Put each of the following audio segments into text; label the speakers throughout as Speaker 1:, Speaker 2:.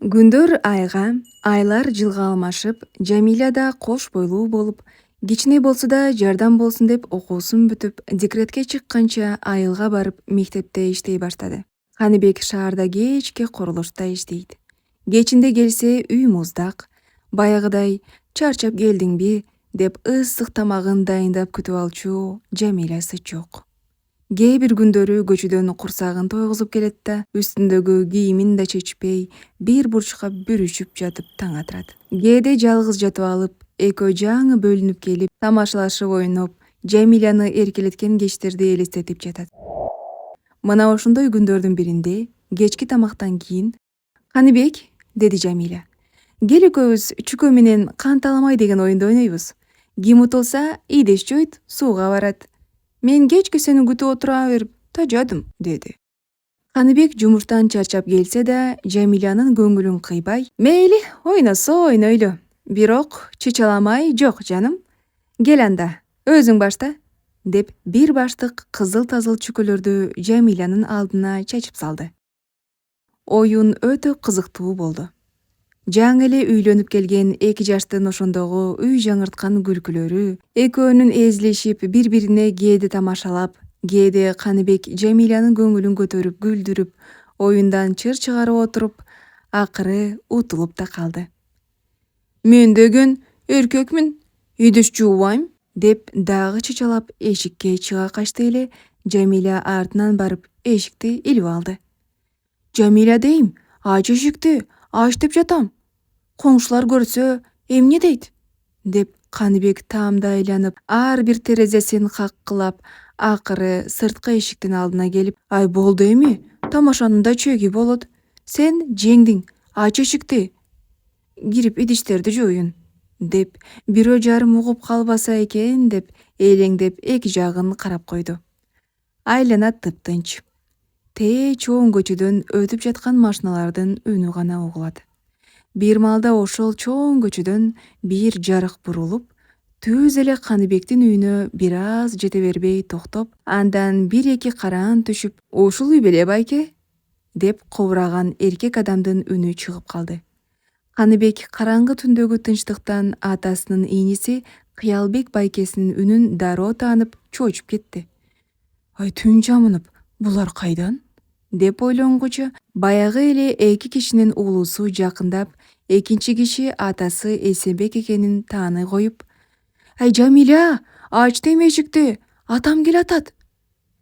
Speaker 1: Күндөр айга, айлар жылга алмашып, Жамиля да кош бойлуу болуп, кичине болсо да жардам болсун деп окуусун бүтүп, декретке чыкканча айылга барып мектепте иштей баштады. Каныбек шаарда кечки курулушта иштейт. Кечинде келсе үй муздак, баягыдай чарчап келдиңби деп ысык тамагын дайындап күтүп алчу Жамилясы жок. Кээ бир күндөрү көчөдөн курсагын тойгузуп келет да, үстүндөгү кийимин да чечпей, бир бурчка бүрүшүп жатып таң атырат. Кээде жалгыз жатып алып, экөө жаңы бөлүнүп келип, тамашалашып ойноп, Жамиляны эркелеткен кечтерди элестетип жатат. Мына ошондой күндөрдүн биринде, кечки тамактан кийин, "Каныбек", деди Жамиля. "Кел экөөбүз чүкө менен кан таламай деген оюнду ойнойбуз. Ким утулса, идеш жойт, сууга барат. Мен кечке сени күтүп отура берип тажадым", деди. Каныбек жумуштан чарчап келсе да, Жамилянын көңүлүн кыйбай, "Мейли, ойносо ойнойлу. Бирок чычаламай жок, жаным. Кел анда, өзүң башта", деп бир баштык кызыл тазыл чүкөлөрдү Жамилянын алдына чачып салды. Оюн өтө кызыктуу болду. Жаңы эле үйлөнүп келген эки жаштын ошондогу үй жаңырткан күлкүлөрү, экөөнүн эзилишип бири-бирине кээде тамашалап, кээде Каныбек Жамилянын көңүлүн көтөрүп күлдүрүп, оюндан чыр чыгарып отуруп, акыры утулуп да калды. "Мен деген эркекмин, идиш жуубайм", деп дагы чычалап эшикке чыга качты эле Жамиля артынан барып эшикти илип алды. "Жамиля дейм, ач эшикти, ач деп жатам. Коңшулар көрсө, эмне дейт?" деп Каныбек таамда айланып, ар бир терезесин каккылап, акыры сырткы эшиктин алдына келип, "Ай болду эми, тамашанын да чеги болот. Сен жеңдиң, ач эшикти, кирип идиштерди жууйын", деп бирөө жарым угуп калбаса экен деп элеңдеп эки жагын карап койду. Айлана тыптынч. Тээ чоң көчөдөн өтүп жаткан машиналардын үнү гана угулат. Бир маалда ошол чоң көчөдөн бир жарык бурулуп, түз эле Каныбектин үйүнө бир аз жете бербей токтоп, андан бир-эки караан түшүп, "Ушул үй беле, байке?" деп кобураган эркек адамдын үнү чыгып калды. Каныбек караңгы түндөгү тынчтыктан атасынын иниси Кыялбек байкесинин үнүн дароо таанып чоочуп кетти. "Ай түн жамынып, булар кайдан?" деп ойлонгучу, баягы эле эки кишинин уулусу жакындап, экинчи киши атасы Эсенбек экенин тааный коюп, "Ай Жамиля, ач дейм эшикти, атам келатат",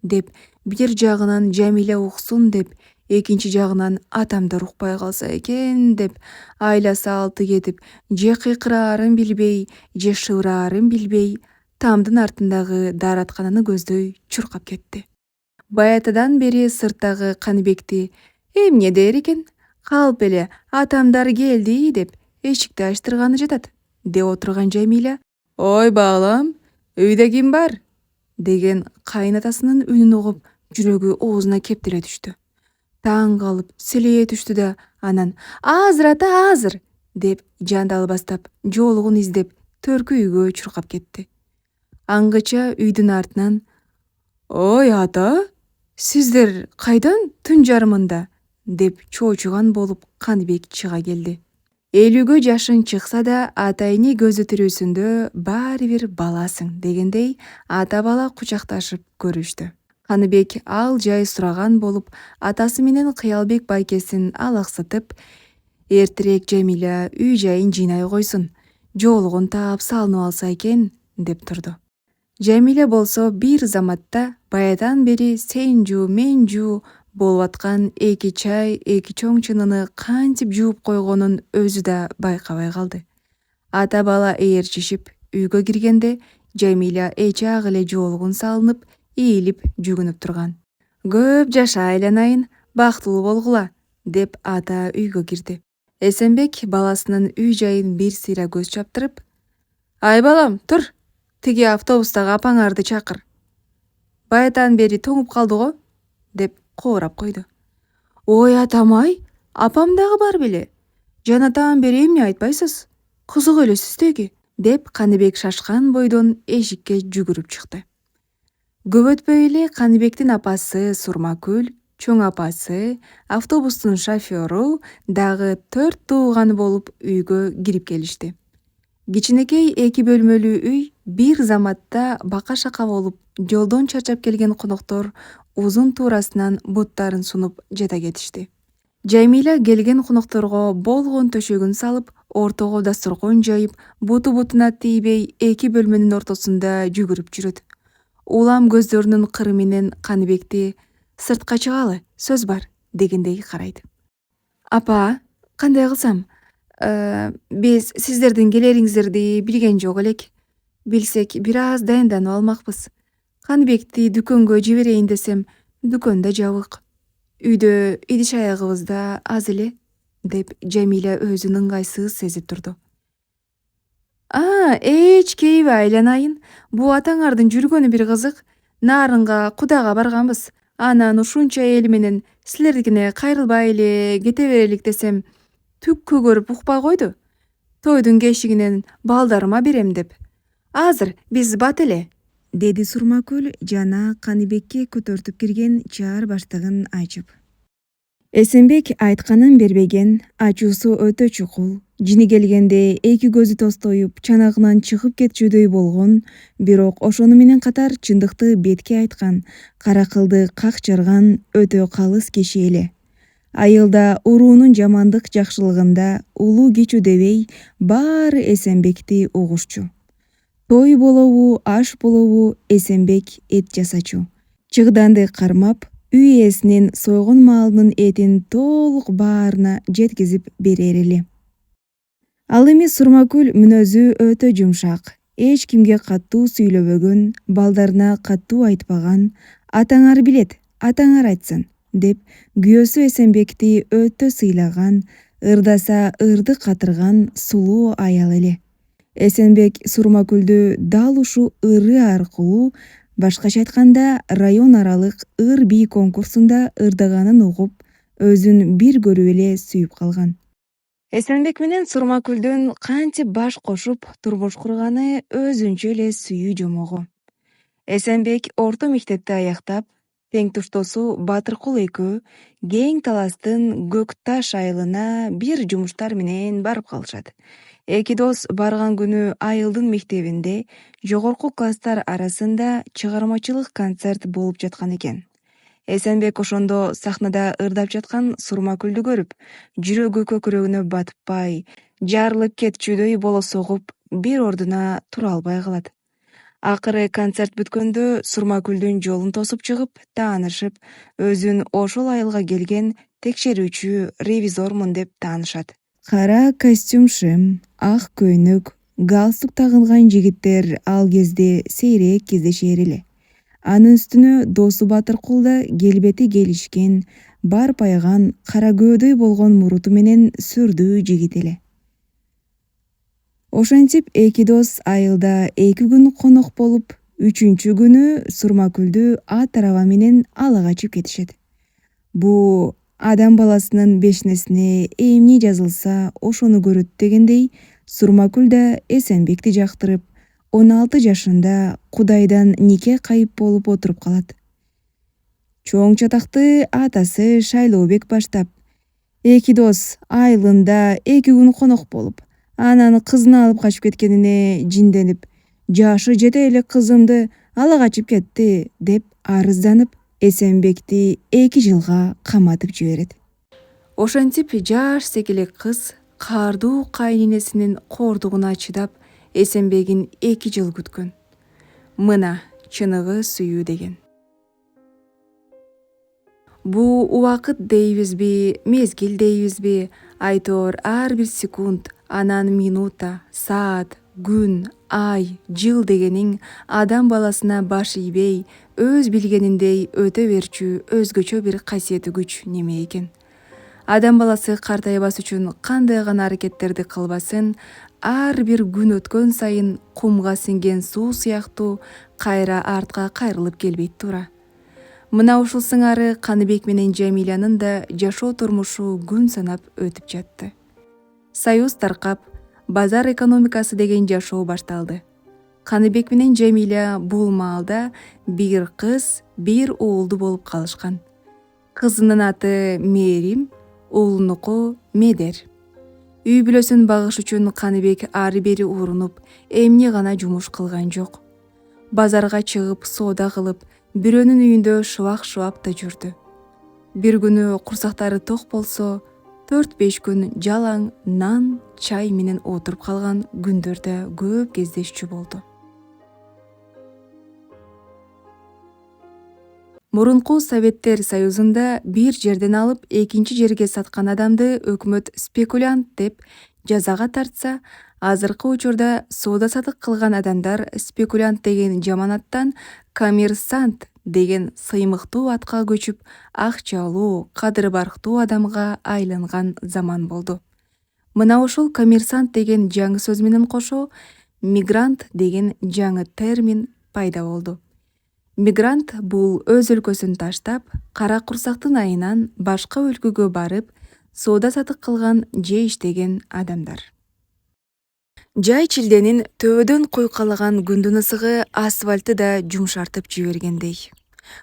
Speaker 1: деп бир жагынан Жамиля уксун деп, экинчи жагынан атамдар укпай калса экен деп, айласы алты кетип, же кыйкыраарын билбей, же шыбыраарын билбей, тамдын артындагы даараткананы көздөй чуркап кетти. Баятадан бери сырттагы Каныбекти "Эмне дээр экен? Калп эле, атамдар келди" деп эшикти ачтырганы жатат, деп отурган Жамиля, "Ой балам, үйдө ким бар?" деген кайнатасынын үнүн угуп, жүрөгү оозуна кептеле түштү. Таң калып, силее түштү да анан "Азыр ата, азыр" деп жандал бастап, жоолугун издеп, төркү үйгө чуркап кетти. Аңгыча үйдүн артынан "Ой ата, сиздер кайдан түн жарымында?" деп чоочуган болуп Каныбек чыга келди. Элүүгө жашың чыкса да, ата эне көзү тирүүсүндө баары бир баласың дегендей, ата бала кучакташып көрүштү. Каныбек ал жай сураган болуп, атасы менен Кыялбек байкесин алаксытып, эртерээк Жамиля үй жайын жыйнай койсун, жоолугун таап салынып алса экен, деп турду. Жамиля болсо бир заматта баядан бери сен жуу, мен жуу болуп аткан эки чай, эки чоң чыныны кантип жууп койгонун өзү да байкабай калды. Ата бала ээрчишип үйгө киргенде, Жамиля эче ак эле жоолугун салынып, ийилип жүгүнүп турган. "Көп жаша айланайын, бактылуу болгула", деп ата үйгө кирди. Эсенбек баласынын үй жайын бир сыйра көз чаптырып, "Ай балам, тур, тиги автобустагы апаңарды чакыр. Баятан бери тоңуп калды го", деп кобурап койду. "Ой атам-ай, апам дагы бар беле? Жанатан бери эмне айтпайсыз? Кызык элесиз теги", деп Каныбек шашкан бойдон эшикке жүгүрүп чыкты. Көп өтпөй эле Каныбектин апасы Сурмакүл чоң апасы, автобустун шофёру дагы 4 тууганы болуп үйгө кирип келишти. Кичинекей 2 бөлмөлүү үй бир заматта бака-шака болуп, жолдон чарчап келген коноктор узун туурасынан буттарын сунуп жата кетишти. Жамиля келген конокторго болгон төшөгүн салып, ортого дасторкон жайып, буту-бутуна тийбей 2 бөлмөнүн ортосунда жүгүрүп жүрөт. Улам көздөрүнүн кыры менен Каныбекти «Сыртка чыгалы, сөз бар» дегендей карайт. «Апа, кандай кылсам? Биз сиздердин келериңиздерди билген жок элек. Билсек, бир аз даянданып алмакпыз. Каныбекти дүкөнгө жиберейин десем, дүкөн да жабык. Үйдө идиш аягыбыз да аз эле», деп Жамиля өзүн ыңгайсыз сезип турду. Эч кейиби айланайын. Бул атаңардын жүргөнү бир кызык. Нарынга Кудайга барганбыз. Анан ушунча эл менен силердикине кайрылбай эле кете берелик десем, түккү көрүп укпай койду. Тойдун кешигинен балдарыма берем деп. Азыр биз бат эле, деди Сурмакүл жана Каныбекке көтөртүп кирген чаар баштыгын ачып. Эсенбек айтканын бербеген, ачуусу өтө чукул. Жини келгенде эки көзү тостоюп, чанагынан чыгып кетчүдөй болгон, бирок ошону менен катар чындыкты бетке айткан, кара кылды как жарган өтө калыс киши эле. Айылда уруунун жамандык жакшылыгында улуу кичүү дебей баары Эсенбекти угушчу. Той болобу, аш болобу Эсенбек эт жасачу. Чыгданды кармап, үй ээсинин сойгон малынын этин толук баарына жеткизип берер эле. Ал эми Сурмакүл мүнөзү өтө жумшак, эч кимге каттуу сүйлөбөгөн, балдарына каттуу айтпаган, атаңар билет, атаңар айтсын, деп күйөөсү Эсенбекти өтө сыйлаган, ырдаса ырды катырган сулуу аял эле. Эсенбек Сурмакүлдү дал ушу ыры аркылуу, башкача айтканда район аралык ыр бий конкурсунда ырдаганын угуп, өзүн бир көрүп эле сүйүп калган. Эсенбек менен Сурмакүлдүн кантип баш кошуп турмуш курганы өзүнчө эле сүйүү жомогу. Эсенбек орто мектепти аяктап, тең туштосу Батыркул экөө кең таластын Көк Таш айылына бир жумуштар менен барып калышат. Эки дос барган күнү айылдын мектебинде жогорку класстар арасында чыгармачылык концерт болуп жаткан экен. Эсенбек ошондо сахнада ырдап жаткан Сурмакүлдү көрүп, жүрөгү көкүрөгүнө батпай, жарылып кетчүдөй боло согуп, бир ордуна тура албай калат. Акыры концерт бүткөндө Сурмакүлдүн жолун тосуп чыгып, таанышып, өзүн ошол айылга келген текшерүүчү ревизормун деп таанышат. Кара костюм-шим, ак көйнөк, галстук тагылган жигиттер ал кезде сейрек кездешер эле. Анын үстүнө досу Батыркул да келбети келишкен, барпайган, кара көөдөй болгон муруту менен сүрдүү жигит эле. Ошентип эки дос айылда 2 күн конок болуп, 3-күнү күнү Сурмакүлдү ат араба менен ала качып кетишет. Бу адам баласынын бешнесине эмне жазылса, ошону көрөт дегендей, Сурмакүл да Эсенбекти жактырып, 16 жашында Кудайдан нике кайып болуп отуруп калат. Чоң чатакты атасы Шайлообек баштап, эки дос айылында 2 күн конок болуп, анан кызын алып качып кеткенине жинденип, жашы жете элек кызымды ала качып кетти, деп арызданып, Эсенбекти 2 жылга каматып жиберет. Ошентип жаш секелек кыз каардуу кайненесинин кордугуна чыдап, Эсенбегин 2 жыл күткөн. Мына чыныгы сүйүү деген. Бу убакыт дейбизби, мезгил дейбизби, айтор ар бир секунд, анан минута, саат, күн, ай, жыл дегениң адам баласына баш ийбей, өз билгениндей өтө берчү өзгөчө бир касиети күч неме экен. Адам баласы картайбас үчүн кандай гана аракеттерди кылбасын, ар бир күн өткөн сайын кумга сиңген суу сыяктуу кайра артка кайрылып келбейт туура. Мына ушул сыңары Каныбек менен Жамилянын да жашоо турмушу күн санап өтүп жатты. Союз таркап, базар экономикасы деген жашоо башталды. Каныбек менен Жамиля бул маалда бир кыз, бир уулду болуп калышкан. Кызынын аты Мээрим, уулунуку Медер. Үй бүлөсүн багыш үчүн Каныбек ары бери урунуп, эмне гана жумуш кылган жок. Базарга чыгып, соода кылып, бирөөнүн үйүндө шыбак да жүрдү. Бир күнү курсактары ток болсо, 4-5 күн жалаң нан, чай менен отуруп калган күндөр да көп кездешчү болду. Мурунку Советтер Союзунда бир жерден алып экинчи жерге саткан адамды өкмөт спекулянт деп жазага тартса, азыркы учурда соода сатык кылган адамдар спекулянт деген жаман коммерсант деген сыймыктуу атка көчүп, акчалуу, кадыры барктуу адамга айланган заман болду. Мына ушул коммерсант деген жаңы сөз менен кошо мигрант деген жаңы термин пайда болду. Мигрант бул өз өлкөсүн таштап, кара курсактын айынан башка өлкөгө барып, соода сатык кылган же иштеген адамдар. Жай чилденин төбөдөн куйкалаган күндүн ысыгы асфальтты да жумшартып жибергендей.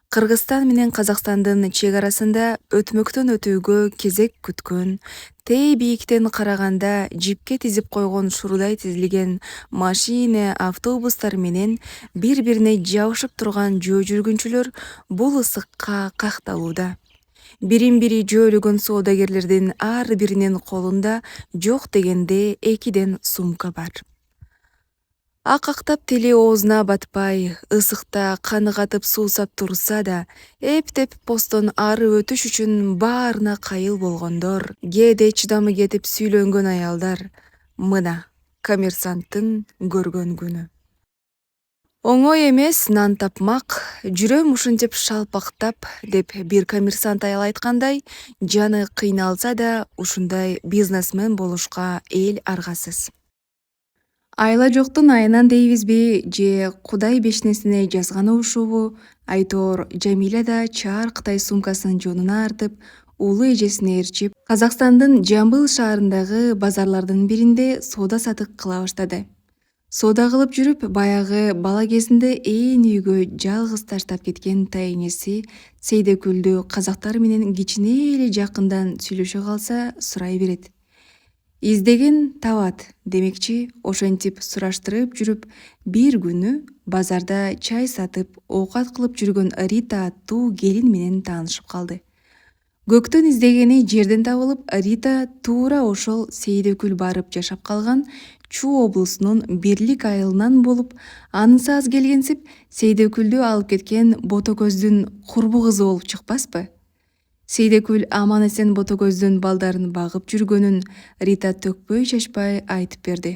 Speaker 1: Кыргызстан менен Казакстандын чек арасында өтмөктөн өтүүгө кезек күткөн, тээ бийиктен караганда жипке тизип койгон шурудай тизилген машина, автобустар менен бири-бирине жабышып турган жөө жүргүнчүлөр бул ысыкка какталууда. Бирин-бири жөөлөгөн соодагерлердин ар биринин колунда жок дегенде 2 сумка бар. Акактап тили оозуна батпай, ысыкта каныгатып суусап турса да, эптеп посттон ары өтүш үчүн баарына кайыл болгондор, кээде чыдамы кетип сүйлөнгөн аялдар. Мына коммерсанттын көргөн күнү. Оңой эмес нан тапмак, жүрөм ушинтип шалпактап деп бир коммерсант аял айткандай, жаны кыйналса да ушундай бизнесмен болушка эл аргасыз. Айла жоктун айынан дейбизби же Кудай бешнесине жазганы ушубу? Айтор Жамиля да чаар Кытай сумкасын жонуна артып, улуу эжесине ээрчип, Казакстандын Жамбыл шаарындагы базарлардын биринде соода сатык кыла баштады. Соода кылып жүрүп, баягы бала кезинде ээн үйгө жалгыз таштап кеткен тайнеси Сейдекүлдү казактар менен кичине эле жакындан сүйлөшө калса сурай берет. Издеген табат демекчи, ошентип сураштырып жүрүп, бир күнү базарда чай сатып, оокат кылып жүргөн Рита аттуу келин менен таанышып калды. Көктөн издегени жерден табылып, Рита туура ошол Сейдекүл барып жашап калган Чуу облусунун Бирлик айылынан болуп, анысы аз келгенсип, Сейдекүлдү алып кеткен Ботокөздүн курбу кызы болуп чыкпаспы? Сейдекүл аман-эсен Ботокөздүн балдарын багып жүргөнүн Рита төкпөй чачпай айтып берди.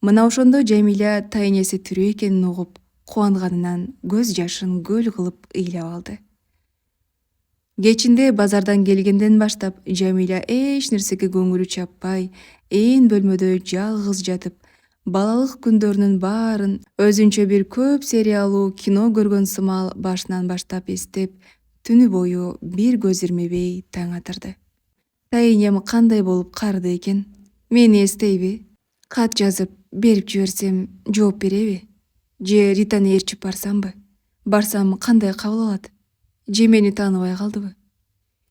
Speaker 1: Мына ошондо Жамиля тайнеси тирүү экенин угуп, кубанганынан көз жашын көл кылып ыйлап алды. Кечинде базардан келгенден баштап Жамиля эч нерсеге көңүлү чаппай, ээн бөлмөдө жалгыз жатып, балалык күндөрүнүн баарын өзүнчө бир көп сериялуу кино көргөн сымал башынан баштап эстеп, түнү бою бир көз ирмебей таң атырды. Тайынем кандай болуп карды экен? Мени эстейби? Кат жазып берип жиберсем жооп береби? Же Ританы ээрчип барсамбы? Барсам кандай кабыл алат? Же мени тааныбай калдыбы?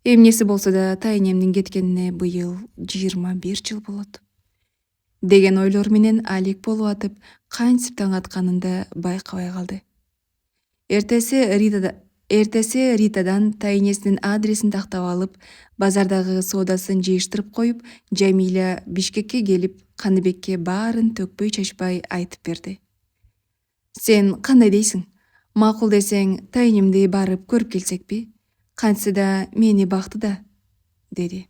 Speaker 1: Эмнеси болсо да тайынемдин кеткенине быйыл 21 жыл болот. Деген ойлор менен алек болуп атып, кантип таң атканын да байкабай калды. Эртеси Ритадан тайнесинин адресин тактап алып, базардагы соодасын жыйыштырып коюп, Жамиля Бишкекке келип, Каныбекке баарын төкпөй чачпай айтып берди. Сен кандай дейсиң? Макул десең, тайнемди барып көрүп келсекпи? Кантсе да мени бакты да, деди.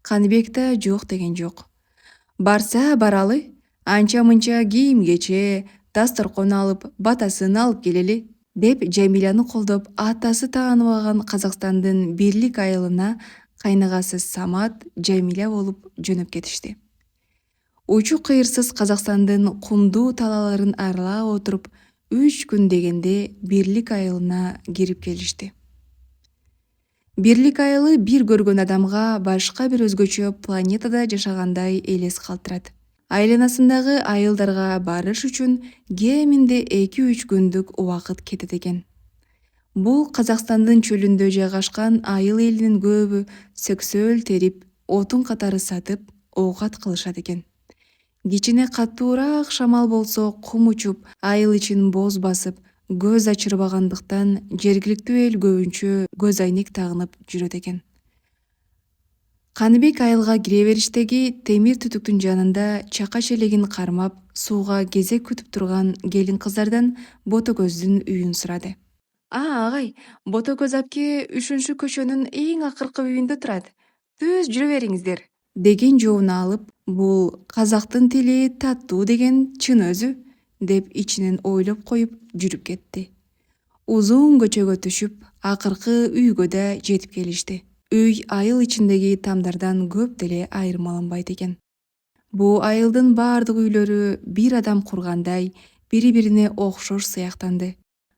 Speaker 1: Каныбек да жок деген жок. Барса баралы, анча-мынча кийим-кече, дасторкон алып, батасын алып келели, деп Жамиляны колдоп, атасы тааныбаган Казакстандын Бирлик айылына кайнагасы Самат, Жамиля болуп жөнөп кетишти. Учу кыйырсыз Казакстандын кумдуу талааларын аралап отуруп, 3 күн дегенде Бирлик айылына кирип келишти. Бирлик айылы бир көргөн адамга башка бир өзгөчө планетада жашагандай элес калтырат. Айланасындагы айылдарга барыш үчүн кеминде 2-3 күндүк убакыт кетет экен. Бул Казакстандын чөлүндө жайгашкан айыл элинин көбү сөксөөл терип, отун катары сатып, оокат кылышат экен. Кичине катуураак шамал болсо кум учуп, айыл ичин боз басып, көз ачырбагандыктан жергиликтүү эл көбүнчө көз айнек тагынып жүрөт экен. Каныбек айылга кире бериштеги темир түтүктүн жанында чака челегин кармап, сууга кезек күтүп турган келин кыздардан Ботокөздүн үйүн сурады. Агай, Ботокөз апке үшүнчү көчөнүн эң акыркы үйүндө турат. Түз жүрө бериңиздер, деген жообун алып, бул казактын тили таттуу деген чын өзү, деп ичинен ойлоп коюп жүрүп кетти. Узун көчөгө түшүп, акыркы үйгө да жетип келишти. Үй айыл ичиндеги тамдардан көп деле айырмаланбайт экен. Бул айылдын баардык үйлөрү бир адам кургандай, бири-бирине окшош сыяктанды.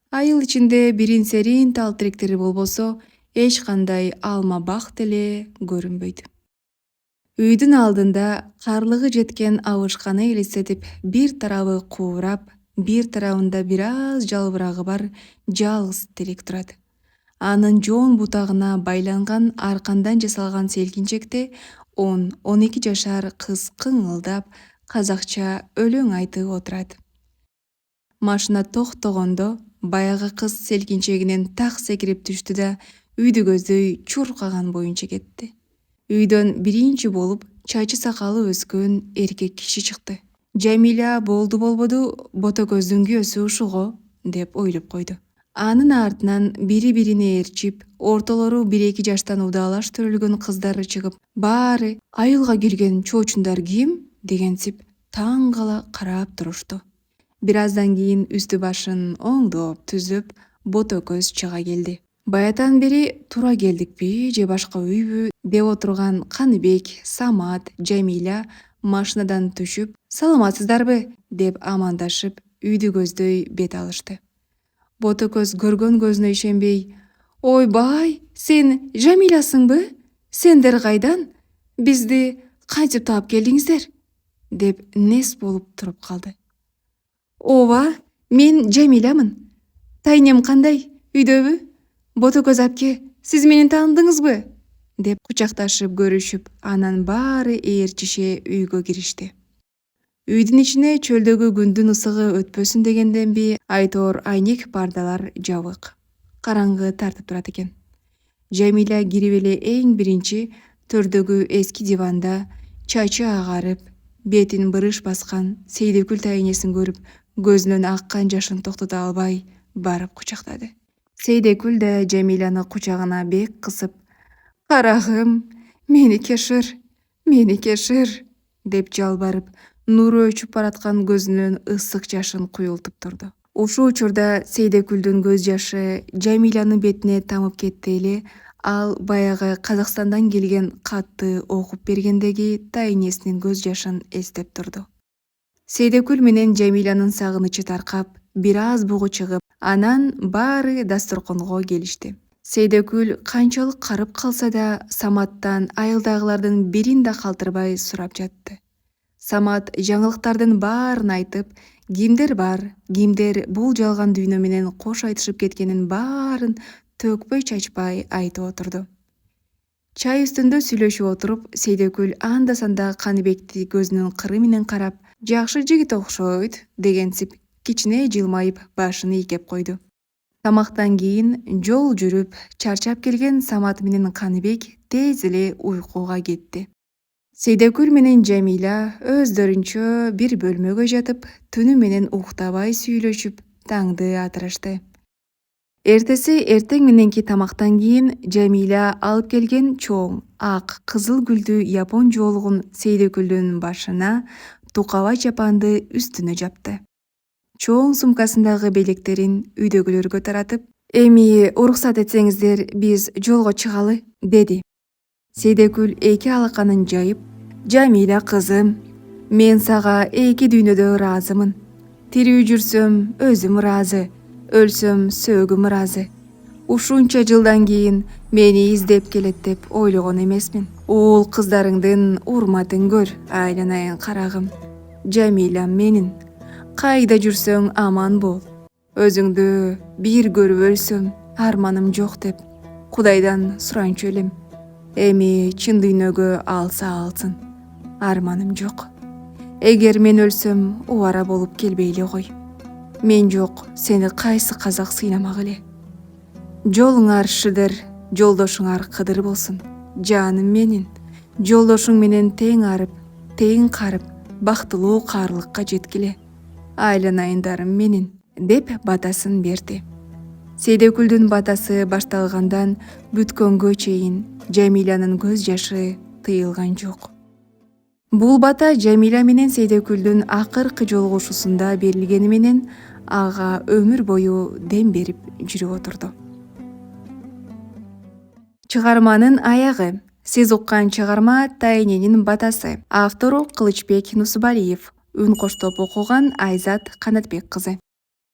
Speaker 1: Айыл ичинде бирин-серин тал тиректери болбосо, эч кандай алма бак деле көрүнбөйт. Үйдүн алдында карлыгы жеткен абышканы элестетип, бир тарабы куурап, бир тарабында бир аз жалбырагы бар жалгыз терек турат. Анын жоон бутагына байланган аркандан жасалган селкинчекте 10-12 жашар кыз кыңылдап, казакча өлөң айтып отурат. Машина токтогондо баягы кыз селкинчегинен так секирип түштү да үйдү көздөй чуркаган боюнча кетти. Үйдөн биринчи болуп чачы сакалы өскөн эркек киши чыкты. Жамиля болду болбоду Ботокөздүн күйөөсү ушул го, деп ойлоп койду. Анын артынан бири-бирине ээрчип, ортолору 1-2 жаштан удаалаш төрөлгөн кыздар чыгып, баары айылга келген чоочундар ким дегенсип таң кала карап турушту. Бир аздан кийин үстү башын оңдоп түзүп, Ботокөз чыга келди. Баятан бери туура келдикпи же башка үйбү деп отурган Каныбек, Самат, Жамиля машинадан түшүп, саламатсыздарбы деп амандашып, үйдү көздөй бет алышты. Ботокөз көргөн көзүнө ишенбей: «Ойбай, сен Жамилясыңбы? Сендер кайдан? Бизди кантип таап келдиңиздер?» деп нес болуп туруп калды. «Ооба, мен Жамилямын. Тайнем кандай? Үйдөбү? Ботокөз апке, сиз мени таандыңызбы?» деп кучакташып көрүшүп, анан баары ээрчише үйгө киришти. Үйдүн ичине чөлдөгү күндүн ысыгы өтпөсүн дегенденби, айтор айнек пардалар жабык. Караңгы тартып турат экен. Жамиля кирип эле эң биринчи төрдөгү эски диванда чачы агарып, бетин бырыш баскан Сейдекүл тайнесин көрүп, көзүнөн аккан жашын токтото албай барып кучактады. Сейдекүл да Жамиляны кучагына бек кысып: «Карагым, мени кешир, деп жалбарып, нуру өчүп бараткан көзүнөн ысык жашын куюлтуп турду. Ушул учурда Сейдекүлдүн көз жашы Жамилянын бетине тамып кетти эле, ал баягы Казакстандан келген катты окуп бергендеги тайнесинин көз жашын эстеп турду. Сейдекүл менен Жамилянын сагынычы таркап, бир аз бугу чыгып, анан баары дасторконго келишти. Сейдекүл канчалык карып калса да, Саматтан айылдагылардын бирин да калтырбай сурап жатты. Самат жаңылыктардын баарын айтып, кимдер бар, кимдер бул жалган дүйнө менен кош айтышып кеткенин баарын төкпөй чачпай айтып отурду. Чай үстүндө сүйлөшүп отуруп, Сейдекүл анда-санда Каныбекти көзүнүн кыры менен карап: «Жакшы жигит окшойт», дегенсип кичине жылмайып башын ийкеп койду. Тамактан кийин жол жүрүп, чарчап келген Самат менен Каныбек тез эле уйкуга кетти. Сейдекүл менен Жамиля өздөрүнчө бир бөлмөгө жатып, түнү менен уктабай сүйлөшүп, таңды атырышты. Эртеси эртең мененки тамактан кийин Жамиля алып келген чоң, ак, кызыл гүлдүү япон жоолугун Сейдекүлдүн башына, тукаба чапанды үстүнө жапты. Чоң сумкасындагы белектерин үйдөгүлөргө таратып: «Эми уруксат этсеңиздер, биз жолго чыгалы», деди. Сейдекүл эки алаканын жайып: «Жамиля кызым, мен сага эки дүйнөдө ыраазымын. Тирүү жүрсөм өзүм ыраазы, өлсөм сөөгүм ыраазы. Ушунча жылдан кийин мени издеп келет деп ойлогон эмесмин. Уул кыздарыңдын урматын көр, айланайын карагым. Жамилям менин, кайда жүрсөң аман бол. Өзүңдү бир көрүп өлсөм, арманым жок деп Кудайдан суранчу элем. Эми чын дүйнөгө алса алсын, арманым жок. Эгер мен өлсөм, убара болуп келбей эле кой. Мен жок, сени кайсы казак сыйнамак эле. Жолуңар шыдыр, жолдошуңар кыдыр болсун. Жаным менин, жолдошуң менен тең арып, тең карып, бактылуу каарлыкка жеткиле. Айланайындарым менин, деп батасын берди. Сейдекүлдүн батасы башталгандан бүткөнгө чейин Жамилянын көз жашы тыйылган жок. Бул бата Жамиля менен Сейдекүлдүн акыркы жолугушуусунда берилгени менен ага өмүр бою дем берип жүрүп отурду. Чыгарманын аягы. Сиз уккан чыгарма Тайненин батасы. Автору Кылычбек Нусубалиев. Үн коштоп окуган Айзат Канатбек кызы.